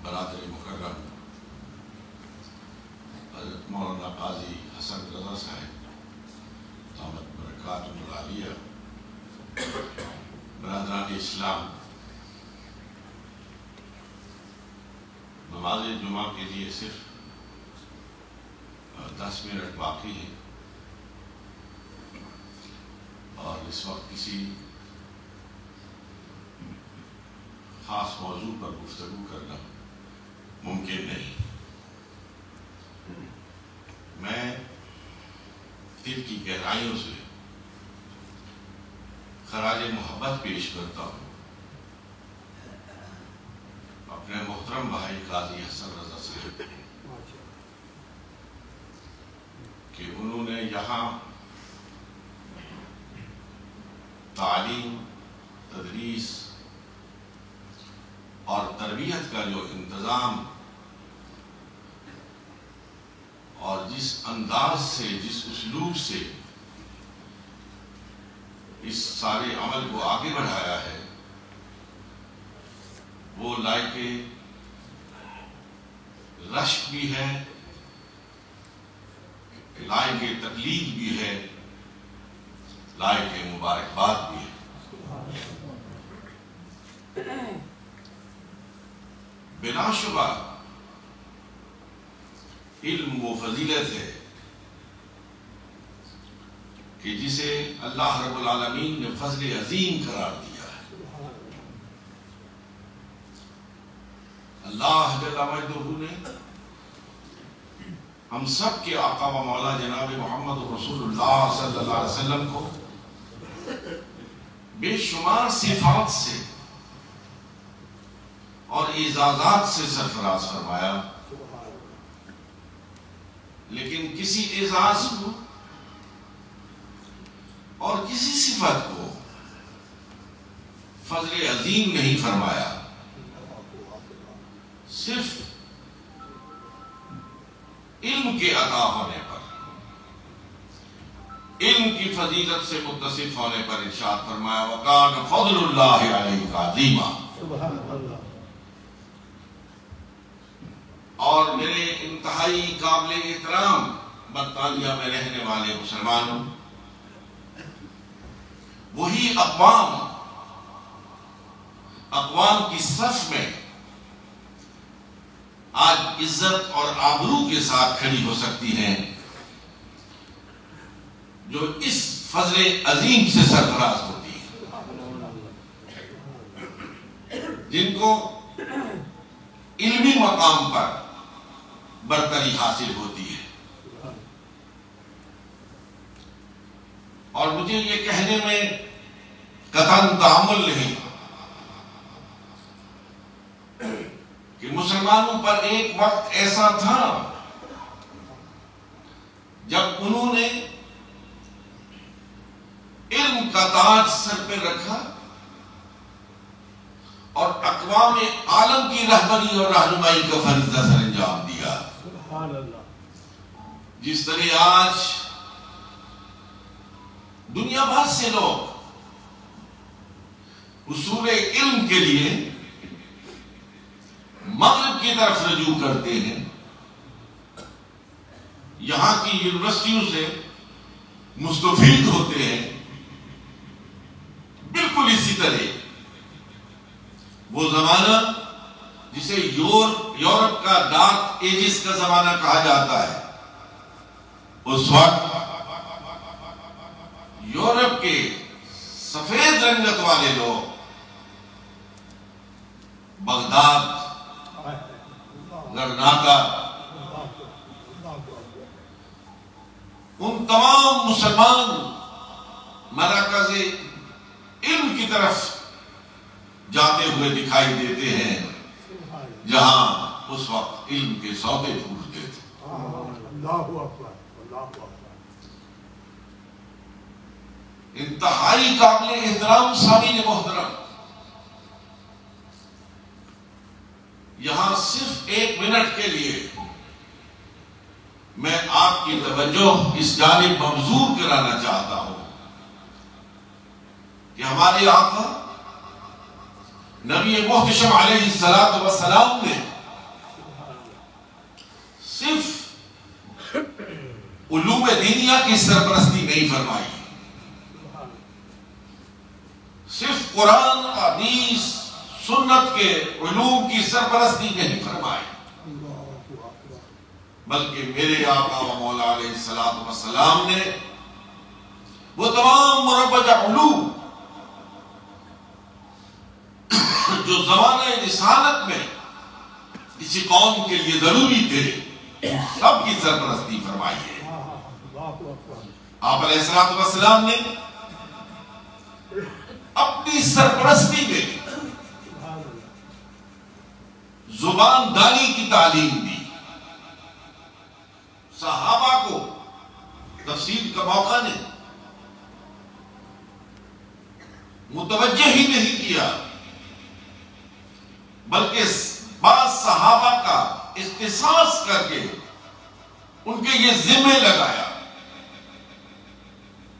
برادر مکرم حضرت مولانا قاضی حسن رضا صاحب دامت برکاتہ العالیہ، برادران اسلام، نماز جمعہ کے لیے صرف 10 منٹ باقی ہیں اور اس وقت کسی خاص موضوع پر گفتگو کرنا ممکن نہیں۔ میں دل کی گہرائیوں سے خراج محبت پیش کرتا ہوں اپنے محترم بھائی قاضی حسن رضا صاحب کہ انہوں نے یہاں تعلیم، تدریس اور تربیت کا جو انتظام اور جس انداز سے، جس اسلوب سے اس سارے عمل کو آگے بڑھایا ہے، وہ لائق رشک بھی ہے، لائق تقلید بھی ہے، لائق مبارکباد بھی ہے۔ بلا شبہ علم وہ فضیلت ہے کہ جسے اللہ رب العالمین نے فضل عظیم قرار دیا ہے۔ اللہ جل مجدہ نے ہم سب کے آقا و مولا جناب محمد رسول اللہ صلی اللہ علیہ وسلم کو بے شمار صفات سے اور اعزازات سے سرفراز فرمایا، لیکن کسی اعزاز کو اور کسی صفت کو فضل عظیم نہیں فرمایا۔ صرف علم کے عطا ہونے پر، علم کی فضیلت سے متصف ہونے پر ارشاد فرمایا وَقَانَ فَضْلُ اللَّهِ عَلَيْكَ عَظِيمًا۔ اور میرے انتہائی قابل احترام برطانیہ میں رہنے والے مسلمانوں، وہی اقوام کی صف میں آج عزت اور آبرو کے ساتھ کھڑی ہو سکتی ہیں جو اس فضل عظیم سے سرفراز ہوتی ہیں، جن کو علمی مقام پر برتری حاصل ہوتی ہے۔ اور مجھے یہ کہنے میں قطعاً تحمل نہیں کہ مسلمانوں پر ایک وقت ایسا تھا جب انہوں نے علم کا تاج سر پہ رکھا اور اقوام عالم کی رہبری اور رہنمائی کا فریضہ سر انجام دیا۔ جس طرح آج دنیا بھر سے لوگ حصول علم کے لیے مغرب کی طرف رجوع کرتے ہیں، یہاں کی یونیورسٹیوں سے مستفید ہوتے ہیں، بالکل اسی طرح وہ زمانہ جسے یورپ کا ڈارک ایجز کا زمانہ کہا جاتا ہے، اس وقت یورپ کے سفید رنگت والے لوگ بغداد، غرناطہ، ان تمام مسلمان مراکز علم کی طرف جاتے ہوئے دکھائی دیتے ہیں جہاں اس وقت علم کے سودے پھوٹتے تھے۔ اللہ اکبر، اللہ اکبر۔ انتہائی قابل احترام سامعین محترم، یہاں صرف 1 منٹ کے لیے میں آپ کی توجہ اس جانب مبذول کرانا چاہتا ہوں کہ ہمارے آقا نبی محتشم علیہ السلام نے علوم دینیا کی سرپرستی نہیں فرمائی، صرف قرآن، حدیث، سنت کے علوم کی سرپرستی نہیں فرمائی، بلکہ میرے آقا و مولا علیہ السلام نے وہ تمام مروج علوم جو زمانہ رسالت میں کسی قوم کے لیے ضروری تھے، سب کی سرپرستی فرمائی ہے۔ آپ علیہ السلام نے اپنی سرپرستی میں زبان دانی کی تعلیم دی، صحابہ کو تفسیر کا موقع نے متوجہ ہی نہیں کیا، بلکہ بعض صحابہ کا اختصاص کر کے ان کے یہ ذمہ لگایا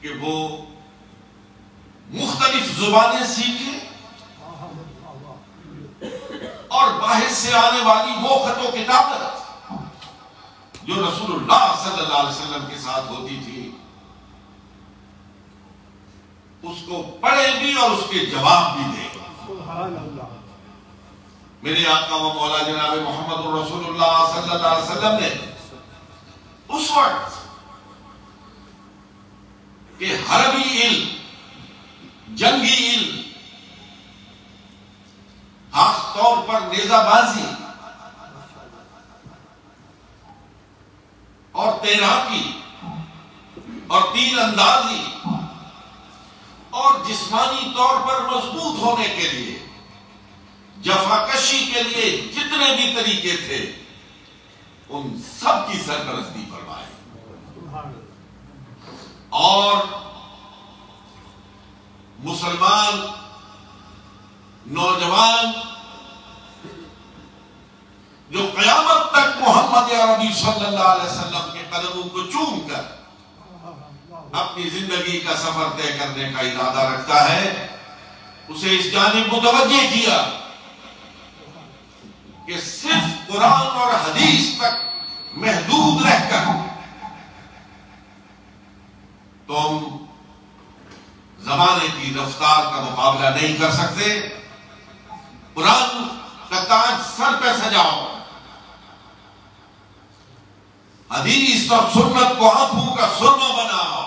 کہ وہ مختلف زبانیں سیکھیں اور باہر سے آنے والی وہ خط و کتابت جو رسول اللہ صلی اللہ علیہ وسلم کے ساتھ ہوتی تھی اس کو پڑھے بھی اور اس کے جواب بھی دے۔ سبحان اللہ۔ میرے آقا و مولا جناب محمد رسول اللہ صلی اللہ علیہ وسلم نے اس وقت کہ حربی علم، جنگی علم، خاص طور پر نیزہ بازی اور تیراکی اور تیر اندازی اور جسمانی طور پر مضبوط ہونے کے لیے، جفاکشی کے لیے جتنے بھی طریقے تھے ان سب کی سرپرستی فرمائی، اور مسلمان نوجوان جو قیامت تک محمد عربی صلی اللہ علیہ وسلم کے قدموں کو چوم کر اپنی زندگی کا سفر طے کرنے کا ارادہ رکھتا ہے، اسے اس جانب متوجہ کیا کہ صرف قرآن اور حدیث تک محدود رہ کر تم زمانے کی رفتار کا مقابلہ نہیں کر سکتے، قرآن کا تاج سر پہ سجاؤ، حدیث اور سنت کو آنکھوں کا سرما بناؤ،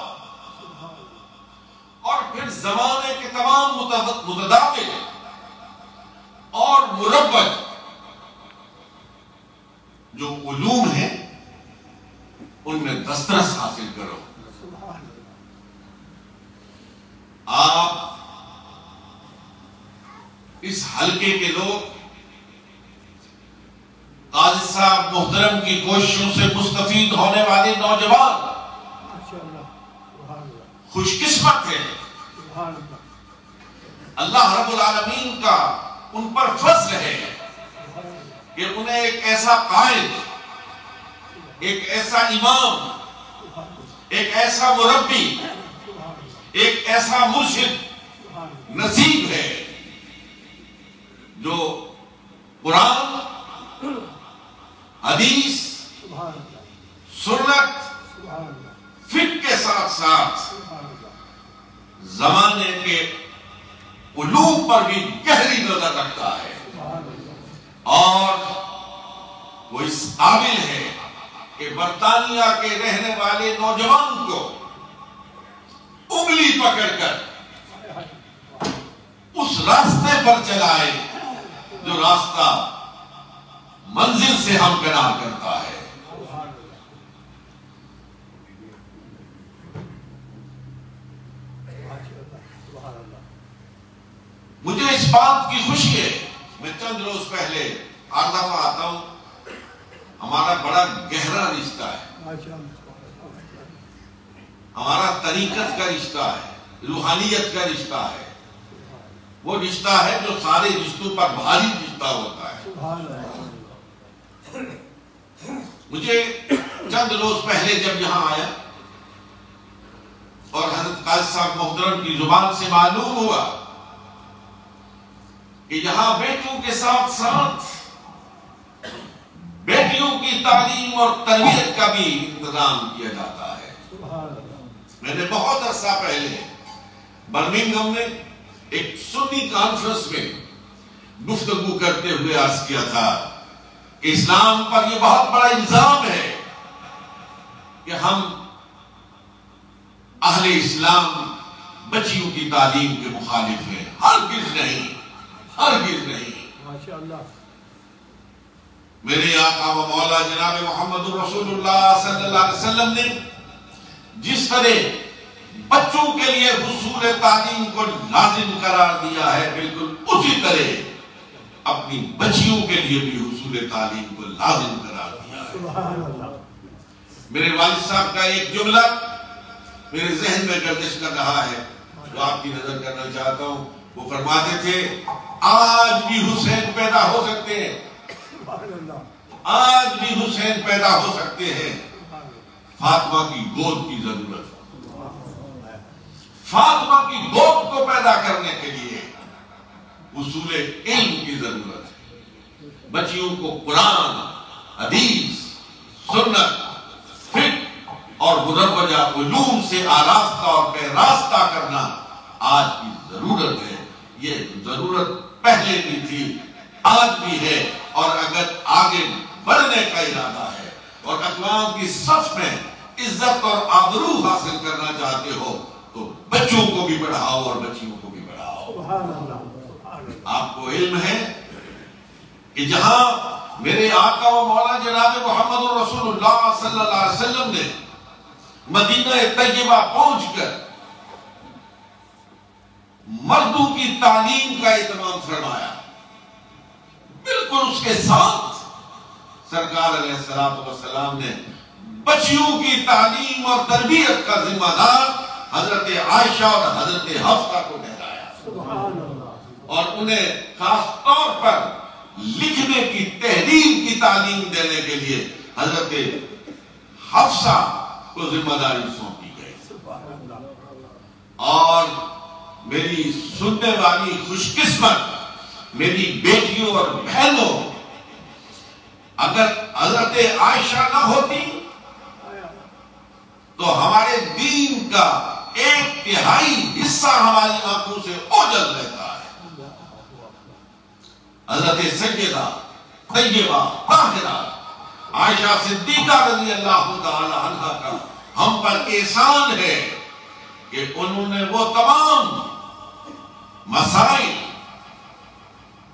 اور پھر زمانے کے تمام متداخل اور مربج جو علوم ہیں ان میں دسترس حاصل کرو۔ آپ اس حلقے کے لوگ قاضی صاحب محترم کی کوششوں سے مستفید ہونے والے نوجوان خوش قسمت ہیں، اللہ رب العالمین کا ان پر فضل ہے کہ انہیں ایک ایسا قائد، ایک ایسا امام، ایک ایسا مربی، ایک ایسا مرشد نصیب ہے جو قرآن، حدیث، سنت، فقہ کے ساتھ ساتھ زمانے کے علوم پر بھی گہری نظر رکھتا ہے، اور وہ اس قابل ہے کہ برطانیہ کے رہنے والے نوجوان کو انگلی پکڑ کر اس راستے پر چلائے جو راستہ منزل سے ہمکنار کرتا ہے۔ مجھے اس بات کی خوشی ہے، میں چند روز پہلے ہر دفعہ آتا ہوں، ہمارا بڑا گہرا رشتہ ہے، ہمارا طریقت کا رشتہ ہے، روحانیت کا رشتہ ہے، وہ رشتہ ہے جو سارے رشتوں پر بھاری رشتہ ہوتا ہے۔ مجھے چند روز پہلے جب یہاں آیا اور حضرت قاضی صاحب محترم کی زبان سے معلوم ہوا کہ یہاں بیٹوں کے ساتھ ساتھ بیٹے بیٹیوں کی تعلیم اور تربیت کا بھی انتظام کیا جاتا ہے۔ میں نے بہت عرصہ پہلے برمنگھم میں ایک سنی کانفرنس میں گفتگو کرتے ہوئے عرض کیا تھا کہ اسلام پر یہ بہت بڑا الزام ہے کہ ہم اہل اسلام بچیوں کی تعلیم کے مخالف ہیں۔ ہرگز نہیں، ہرگز نہیں۔ ماشاءاللہ۔ میرے آقا و مولا جناب محمد رسول اللہ صلی اللہ علیہ وسلم نے جس طرح بچوں کے لیے حصول تعلیم کو لازم قرار دیا ہے، بالکل اسی طرح اپنی بچیوں کے لیے بھی حصول تعلیم کو لازم قرار دیا ہے۔ سبحان اللہ۔ میرے میرے والد صاحب کا ایک جملہ میرے ذہن میں گردش کر رہا ہے، جو آپ کی نظر کرنا چاہتا ہوں۔ وہ فرماتے تھے آج بھی حسین پیدا ہو سکتے ہیں، سبحان اللہ۔ آج بھی حسین پیدا ہو سکتے ہیں، فاطمہ کی گود کی ضرورت ہے۔ فاطمہ کی گود کو پیدا کرنے کے لیے حصول علم کی ضرورت ہے۔ بچیوں کو قرآن، حدیث، سنت، فقہ اور مدرجہ علوم سے آراستہ اور پیراستہ کرنا آج کی ضرورت ہے۔ یہ ضرورت پہلے بھی تھی، آج بھی ہے، اور اگر آگے بڑھنے کا ارادہ ہے اور اقوام کی صف میں عزت اور آبرو حاصل کرنا چاہتے ہو تو بچوں کو بھی بڑھاؤ اور بچیوں کو بھی بڑھاؤ۔ سبحان اللہ۔ آپ کو علم ہے کہ جہاں میرے آقا و مولا جناب محمد رسول اللہ صلی اللہ علیہ وسلم نے مدینہ طیبہ پہنچ کر مردوں کی تعلیم کا اہتمام فرمایا، بالکل اس کے ساتھ سرکار علیہ السلام نے بچیوں کی تعلیم اور تربیت کا ذمہ دار حضرت عائشہ اور حضرت حفصہ کو ٹھہرایا، سبحان اللہ۔ اور انہیں خاص طور پر لکھنے کی تحریر کی تعلیم دینے کے لیے حضرت حفصہ کو ذمہ داری سونپی گئی۔ سبحان اللہ۔ اور میری سننے والی خوش قسمت میری بیٹیوں اور بہنوں، اگر حضرت عائشہ نہ ہوتی تو ہمارے دین کا 1/3 حصہ ہماری آنکھوں سے اوجھل رہتا ہے۔ حضرت سیدہ طیبہ طاہرہ عائشہ صدیقہ رضی اللہ تعالی عنہ کا ہم پر احسان ہے کہ انہوں نے وہ تمام مسائل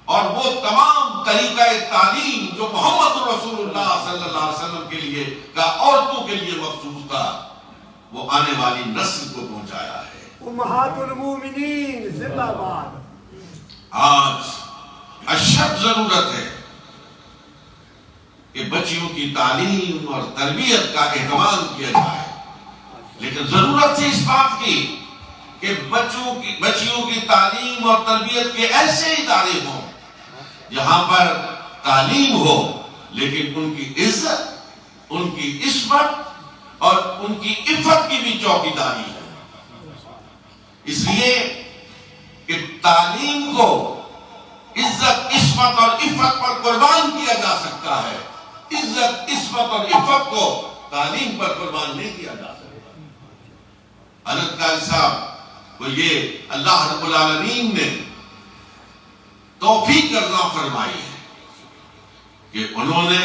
اور وہ تمام طریقہ تعلیم جو محمد رسول اللہ صلی اللہ علیہ وسلم کے لیے کا عورتوں کے لیے مخصوص تھا، وہ آنے والی نسل کو پہنچایا ہے۔ امہات المومنین زندہ باد۔ آج اشد ضرورت ہے کہ بچیوں کی تعلیم اور تربیت کا اہتمام کیا جائے، لیکن ضرورت ہے اس بات کی کہ بچیوں کی تعلیم اور تربیت کے ایسے ادارے ہوں جہاں پر تعلیم ہو لیکن ان کی عزت، ان کی عصمت اور ان کی عفت کی بھی چوکیداری ہے۔ اس لیے کہ تعلیم کو عزت، عصمت اور عفت پر قربان کیا جا سکتا ہے، عزت، عصمت اور عفت کو تعلیم پر قربان نہیں کیا جا سکتا۔ حضرت قاری صاحب کو یہ اللہ رب العالمین نے توفیق عطا فرمائی ہے کہ انہوں نے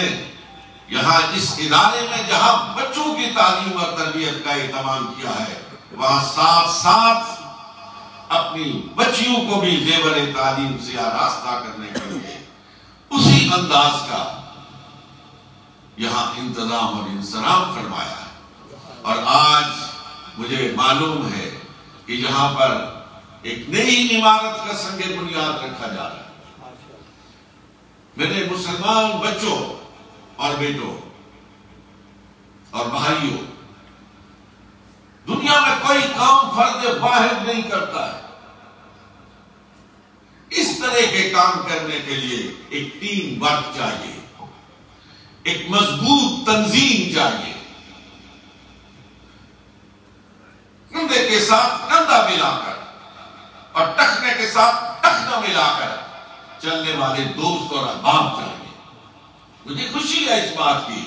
یہاں اس ادارے میں جہاں بچوں کی تعلیم اور تربیت کا اہتمام کیا ہے، وہاں ساتھ ساتھ اپنی بچیوں کو بھی زیور تعلیم سے آراستہ کرنے کے لیے اسی انداز کا یہاں انتظام اور انصرام فرمایا ہے۔ اور آج مجھے معلوم ہے کہ یہاں پر ایک نئی عمارت کا سنگ بنیاد رکھا جا رہا ہے۔ میرے مسلمان بچوں اور بیٹوں اور بھائیوں، دنیا میں کوئی کام فرد واحد نہیں کرتا ہے۔ اس طرح کے کام کرنے کے لیے ایک ٹیم ورک چاہیے، ایک مضبوط تنظیم چاہیے، کندھے کے ساتھ کندھا ملا کر اور ٹخنے کے ساتھ ٹخنا ملا کر چلنے والے دوست اور احباب چاہیے۔ مجھے خوشی ہے اس بات کی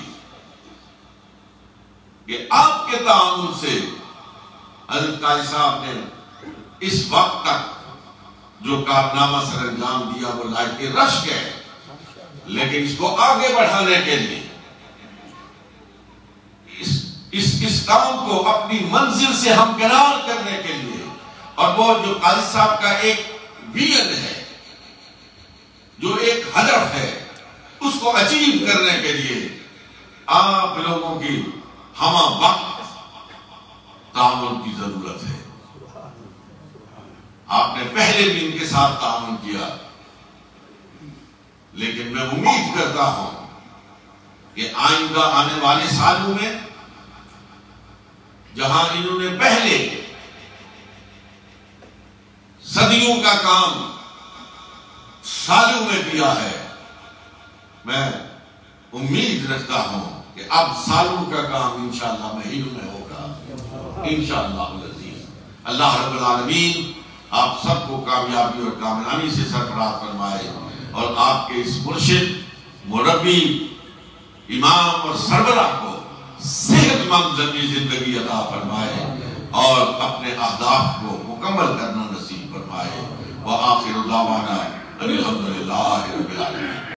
کہ آپ کے تعاون سے حضرت قاری صاحب نے اس وقت تک جو کارنامہ سر انجام دیا وہ لائق رشک ہے، لیکن اس کو آگے بڑھانے کے لیے اس کام کو اپنی منزل سے ہمکنار کرنے کے لیے، اور وہ جو قاری صاحب کا ایک ویژن ہے، جو ایک ہدف ہے، اس کو اچیو کرنے کے لیے آپ لوگوں کی ہمہ وقت تعاون کی ضرورت ہے۔ آپ نے پہلے بھی ان کے ساتھ تعاون کیا، لیکن میں امید کرتا ہوں کہ آئندہ آنے والے سالوں میں جہاں انہوں نے پہلے صدیوں کا کام سالوں میں کیا ہے، میں امید رکھتا ہوں کہ اب سالوں کا کام انشاءاللہ مہینوں میں ہوگا انشاءاللہ العزیز۔ اللہ رب العالمین آپ سب کو کامیابی اور کامرانی سے سرفراز فرمائے، اور آپ کے اس مرشد، مربی، امام اور سربراہ کو صحت مند زندگی عطا فرمائے اور اپنے اہداف کو مکمل کرنا نصیب فرمائے۔ وآخر دعوانا الحمدللہ رب العالمین۔